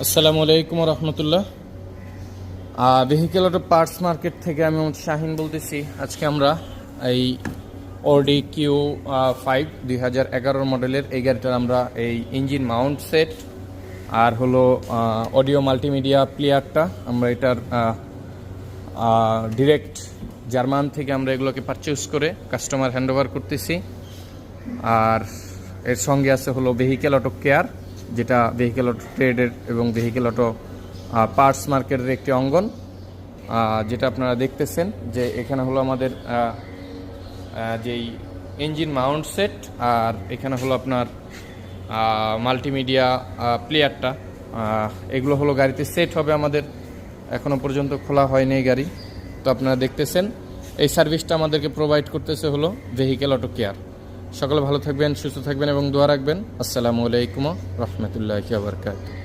আসসালামু আলাইকুম রহমতুল্লাহ। Vehicle auto parts market থেকে আমি শাহিন বলতেছি। আজকে আমরা এই অডি Q5 2011 মডেলের এই গাড়িটার আমরা এই ইঞ্জিন মাউন্ট সেট আর হলো অডিও মাল্টিমিডিয়া প্লেয়ারটা আমরা এটার ডিরেক্ট জার্মান থেকে আমরা এগুলোকে পারচেজ করে কাস্টমার হ্যান্ডওভার করতেছি। আর এর সঙ্গে আছে হলো ভেহিকেল অটো কেয়ার, যেটা ভেহিকেল অটো ট্রেডের এবং ভেহিকেল অটো পার্টস মার্কেটের একটি অঙ্গন, যেটা আপনারা দেখতেছেন যে এখানে হলো আমাদের যেই ইঞ্জিন মাউন্ট সেট আর এখানে হলো আপনার মাল্টিমিডিয়া প্লেয়ারটা। এগুলো হলো গাড়িতে সেট হবে আমাদের, এখনও পর্যন্ত খোলা হয়নি এই গাড়ি। তো আপনারা দেখতেছেন এই সার্ভিসটা আমাদেরকে প্রোভাইড করতেছে হলো ভেহিকেল অটো কেয়ার। সকলে ভালো থাকবেন, সুস্থ থাকবেন এবং দোয়া রাখবেন। আসসালামু আলাইকুম রহমতুল্লাহি ওয়া বারাকাতুহু।